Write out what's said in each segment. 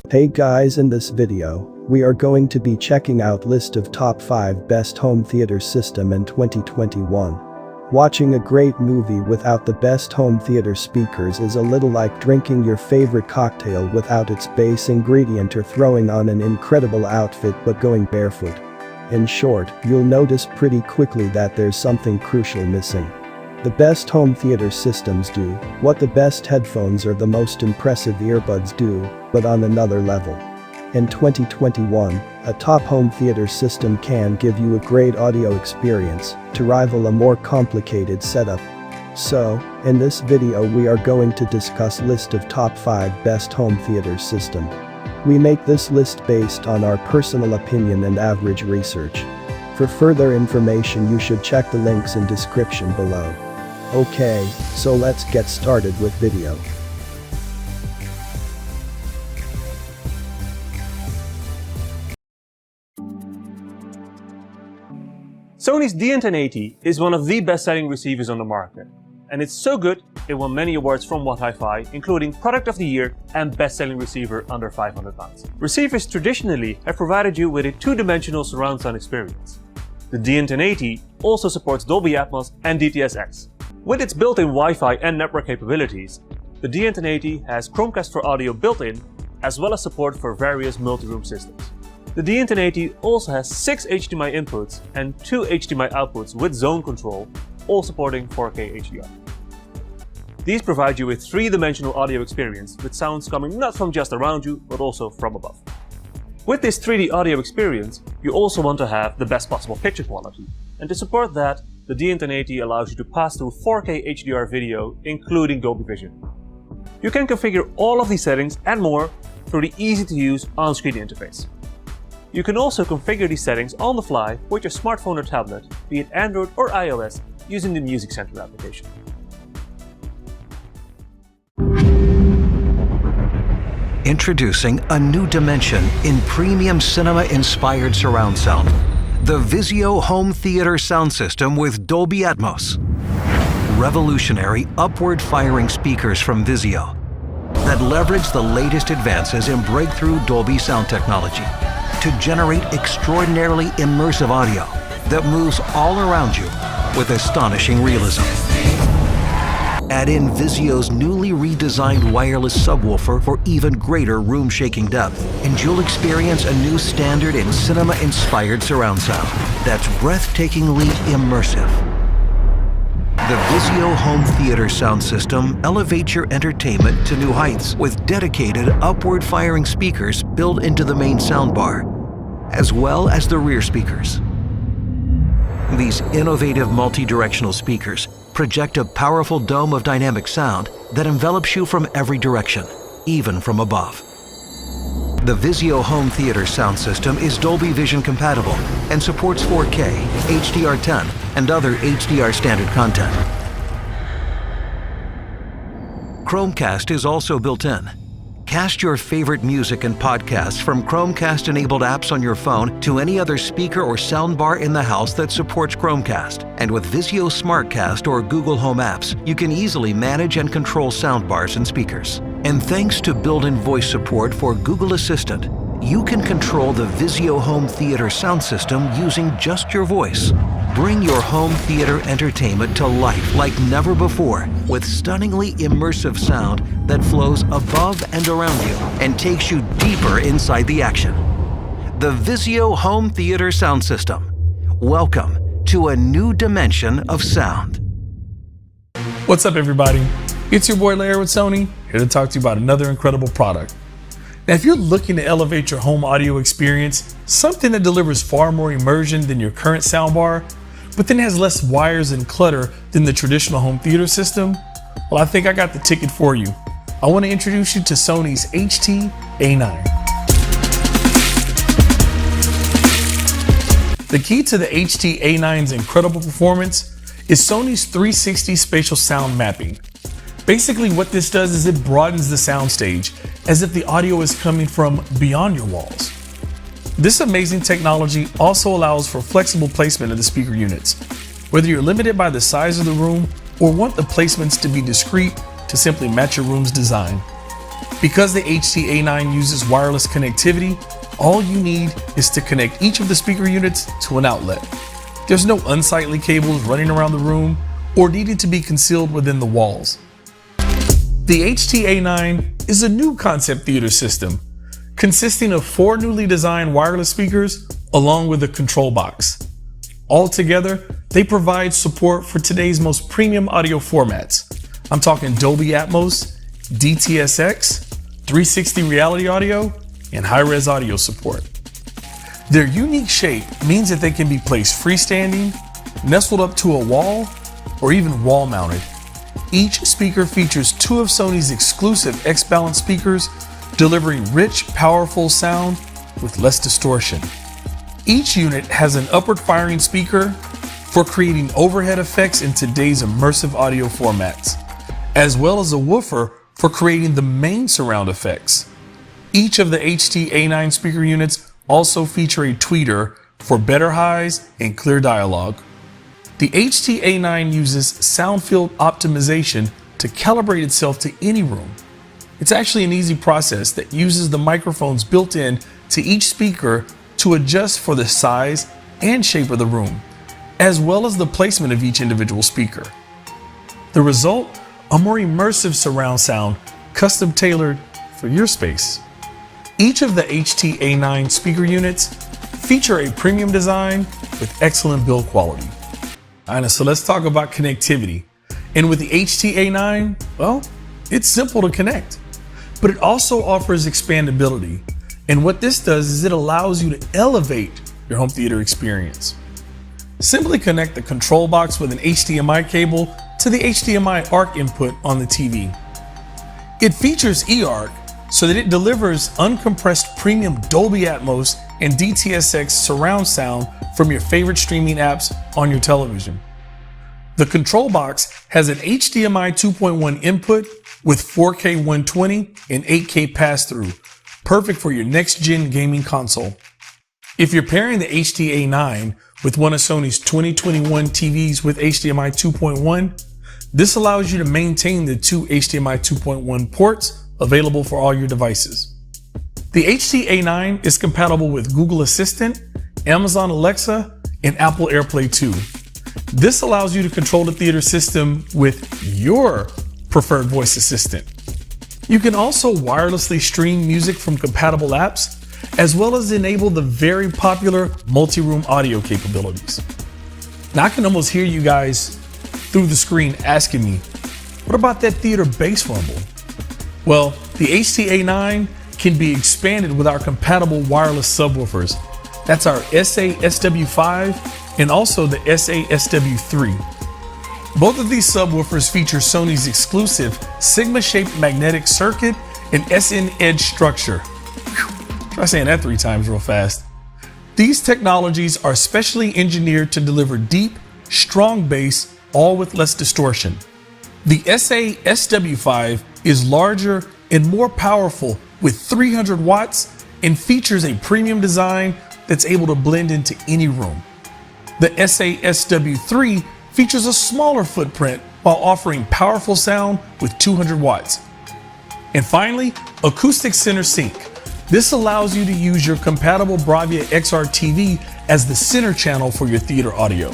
Hey guys, in this video, we are going to be checking out list of top 5 best home theater system in 2021. Watching a great movie without the best home theater speakers is a little like drinking your favorite cocktail without its base ingredient or throwing on an incredible outfit but going barefoot. In short, you'll notice pretty quickly that there's something crucial missing. The best home theater systems do what the best headphones or the most impressive earbuds do, but on another level. In 2021, a top home theater system can give you a great audio experience to rival a more complicated setup. So, in this video we are going to discuss list of top 5 best home theater system. We make this list based on our personal opinion and average research. For further information you should check the links in description below. Okay, so let's get started with video. Sony's DN1080 is one of the best-selling receivers on the market, and it's so good it won many awards from What Hi-Fi, including Product of the Year and Best-Selling Receiver under £500. Receivers traditionally have provided you with a two-dimensional surround sound experience. The DN1080 also supports Dolby Atmos and DTS:X. With its built-in Wi-Fi and network capabilities, the DN1080 has Chromecast for audio built-in, as well as support for various multi-room systems. The DN1080 also has 6 HDMI inputs and 2 HDMI outputs with zone control, all supporting 4K HDR. These provide you with 3-dimensional audio experience with sounds coming not from just around you, but also from above. With this 3D audio experience, you also want to have the best possible picture quality, and to support that, the DN1080 allows you to pass through 4K HDR video, including Dolby Vision. You can configure all of these settings and more through the easy-to-use on-screen interface. You can also configure these settings on the fly with your smartphone or tablet, be it Android or iOS, using the Music Center application. Introducing a new dimension in premium cinema-inspired surround sound. The Vizio Home Theater Sound System with Dolby Atmos. Revolutionary upward-firing speakers from Vizio that leverage the latest advances in breakthrough Dolby sound technology to generate extraordinarily immersive audio that moves all around you with astonishing realism. Add in Vizio's newly redesigned wireless subwoofer for even greater room-shaking depth, and you'll experience a new standard in cinema-inspired surround sound that's breathtakingly immersive. The Vizio Home Theater Sound System elevates your entertainment to new heights with dedicated upward-firing speakers built into the main soundbar, as well as the rear speakers. These innovative multi-directional speakers project a powerful dome of dynamic sound that envelops you from every direction, even from above. The Vizio Home Theater Sound System is Dolby Vision compatible and supports 4K, HDR10, and other HDR standard content. Chromecast is also built in. Cast your favorite music and podcasts from Chromecast-enabled apps on your phone to any other speaker or soundbar in the house that supports Chromecast. And with Vizio SmartCast or Google Home apps, you can easily manage and control soundbars and speakers. And thanks to built-in voice support for Google Assistant, you can control the Vizio Home Theater Sound System using just your voice. Bring your home theater entertainment to life like never before with stunningly immersive sound that flows above and around you and takes you deeper inside the action. The Vizio Home Theater Sound System. Welcome to a new dimension of sound. What's up, everybody? It's your boy Larry with Sony, here to talk to you about another incredible product. Now, if you're looking to elevate your home audio experience, something that delivers far more immersion than your current soundbar, but then has less wires and clutter than the traditional home theater system, well, I think I got the ticket for you. I want to introduce you to Sony's HT-A9. The key to the HT-A9's incredible performance is Sony's 360 spatial sound mapping. Basically, what this does is it broadens the soundstage as if the audio is coming from beyond your walls. This amazing technology also allows for flexible placement of the speaker units, whether you're limited by the size of the room or want the placements to be discrete to simply match your room's design. Because the HT-A9 uses wireless connectivity, all you need is to connect each of the speaker units to an outlet. There's no unsightly cables running around the room or needing to be concealed within the walls. The HT-A9 is a new concept theater system consisting of 4 newly designed wireless speakers along with a control box. Altogether, they provide support for today's most premium audio formats. I'm talking Dolby Atmos, DTS:X, 360 reality audio, and high-res audio support. Their unique shape means that they can be placed freestanding, nestled up to a wall, or even wall-mounted. Each speaker features 2 of Sony's exclusive X-Balance speakers, delivering rich, powerful sound with less distortion. Each unit has an upward-firing speaker for creating overhead effects in today's immersive audio formats, as well as a woofer for creating the main surround effects. Each of the HT-A9 speaker units also feature a tweeter for better highs and clear dialogue. The HT-A9 uses sound field optimization to calibrate itself to any room. It's actually an easy process that uses the microphones built in to each speaker to adjust for the size and shape of the room, as well as the placement of each individual speaker. The result? A more immersive surround sound, custom tailored for your space. Each of the HT-A9 speaker units feature a premium design with excellent build quality. All right, so let's talk about connectivity. And with the HT-A9, well, it's simple to connect, but it also offers expandability. And what this does is it allows you to elevate your home theater experience. Simply connect the control box with an HDMI cable to the HDMI ARC input on the TV. It features eARC so that it delivers uncompressed premium Dolby Atmos and DTS:X surround sound from your favorite streaming apps on your television. The control box has an HDMI 2.1 input with 4K 120 and 8K pass-through, perfect for your next-gen gaming console. If you're pairing the HT-A9 with one of Sony's 2021 TVs with HDMI 2.1, this allows you to maintain the 2 HDMI 2.1 ports available for all your devices. The HT-A9 is compatible with Google Assistant, Amazon Alexa, and Apple AirPlay 2. This allows you to control the theater system with your preferred voice assistant. You can also wirelessly stream music from compatible apps, as well as enable the very popular multi-room audio capabilities. Now I can almost hear you guys through the screen asking me, what about that theater bass rumble? Well, the HT-A9 can be expanded with our compatible wireless subwoofers. That's our SA-SW5 and also the SA-SW3. Both of these subwoofers feature Sony's exclusive Sigma-shaped magnetic circuit and SN Edge structure. Whew, try saying that 3 times real fast. These technologies are specially engineered to deliver deep, strong bass, all with less distortion. The SA-SW5 is larger and more powerful with 300 watts and features a premium design that's able to blend into any room. The SA-SW3 features a smaller footprint while offering powerful sound with 200 watts. And finally, Acoustic Center Sync. This allows you to use your compatible Bravia XR TV as the center channel for your theater audio.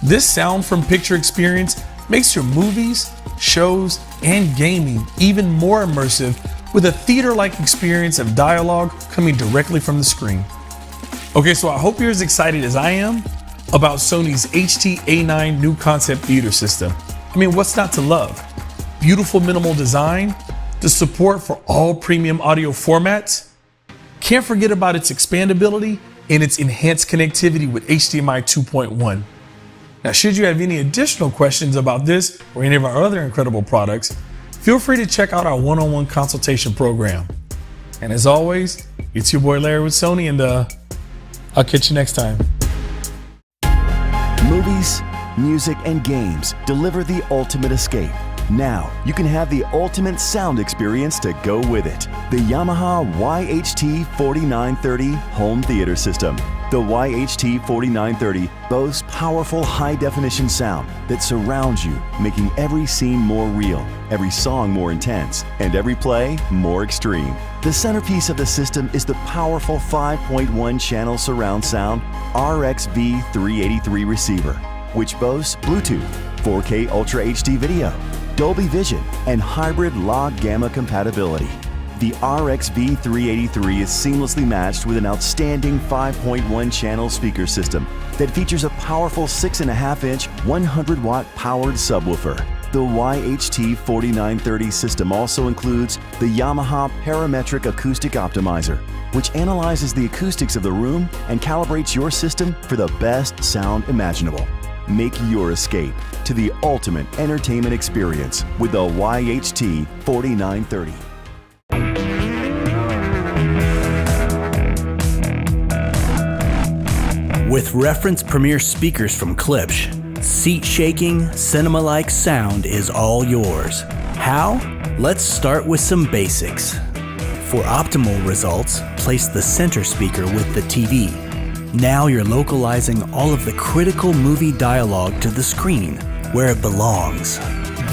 This sound from picture experience makes your movies, shows, and gaming even more immersive with a theater-like experience of dialogue coming directly from the screen. Okay, so I hope you're as excited as I am about Sony's HT-A9 new concept theater system. I mean, what's not to love? Beautiful minimal design, the support for all premium audio formats. Can't forget about its expandability and its enhanced connectivity with HDMI 2.1. Now, should you have any additional questions about this or any of our other incredible products, feel free to check out our one-on-one consultation program. And as always, it's your boy Larry with Sony, and I'll catch you next time. Movies, music, and games deliver the ultimate escape. Now, you can have the ultimate sound experience to go with it. The Yamaha YHT-4930 Home Theater System. The YHT-4930 boasts powerful high-definition sound that surrounds you, making every scene more real, every song more intense, and every play more extreme. The centerpiece of the system is the powerful 5.1 channel surround sound RXV383 receiver, which boasts Bluetooth, 4K Ultra HD video, Dolby Vision, and hybrid log gamma compatibility. The RXV383 is seamlessly matched with an outstanding 5.1 channel speaker system that features a powerful 6.5-inch 100-watt powered subwoofer. The YHT-4930 system also includes the Yamaha Parametric Acoustic Optimizer, which analyzes the acoustics of the room and calibrates your system for the best sound imaginable. Make your escape to the ultimate entertainment experience with the YHT-4930. With reference Premier speakers from Klipsch, seat-shaking, cinema-like sound is all yours. How? Let's start with some basics. For optimal results, place the center speaker with the TV. Now you're localizing all of the critical movie dialogue to the screen, where it belongs.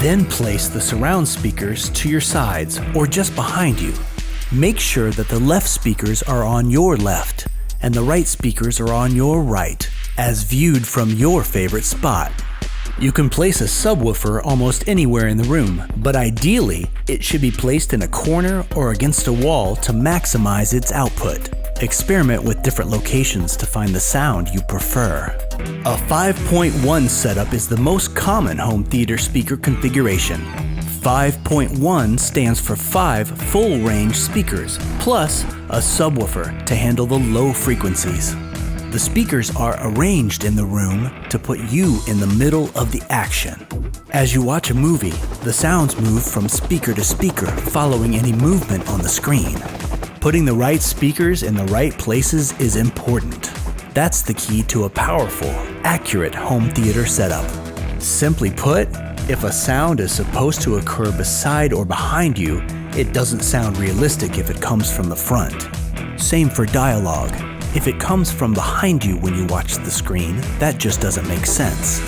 Then place the surround speakers to your sides or just behind you. Make sure that the left speakers are on your left and the right speakers are on your right, as viewed from your favorite spot. You can place a subwoofer almost anywhere in the room, but ideally, it should be placed in a corner or against a wall to maximize its output. Experiment with different locations to find the sound you prefer. A 5.1 setup is the most common home theater speaker configuration. 5.1 stands for 5 full-range speakers, plus a subwoofer to handle the low frequencies. The speakers are arranged in the room to put you in the middle of the action. As you watch a movie, the sounds move from speaker to speaker, following any movement on the screen. Putting the right speakers in the right places is important. That's the key to a powerful, accurate home theater setup. Simply put, if a sound is supposed to occur beside or behind you, it doesn't sound realistic if it comes from the front. Same for dialogue. If it comes from behind you when you watch the screen, that just doesn't make sense.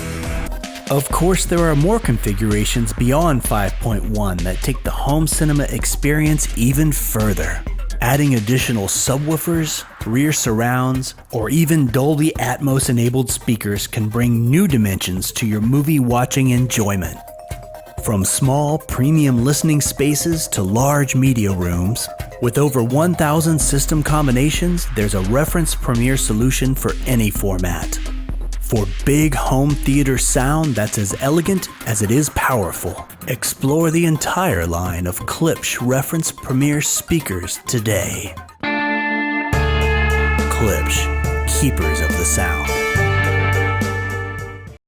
Of course, there are more configurations beyond 5.1 that take the home cinema experience even further. Adding additional subwoofers, rear surrounds, or even Dolby Atmos enabled speakers can bring new dimensions to your movie watching enjoyment. From small premium listening spaces to large media rooms, with over 1,000 system combinations, there's a reference Premier solution for any format. For big home theater sound that's as elegant as it is powerful, explore the entire line of Klipsch reference Premier speakers today. Klipsch, keepers of the sound.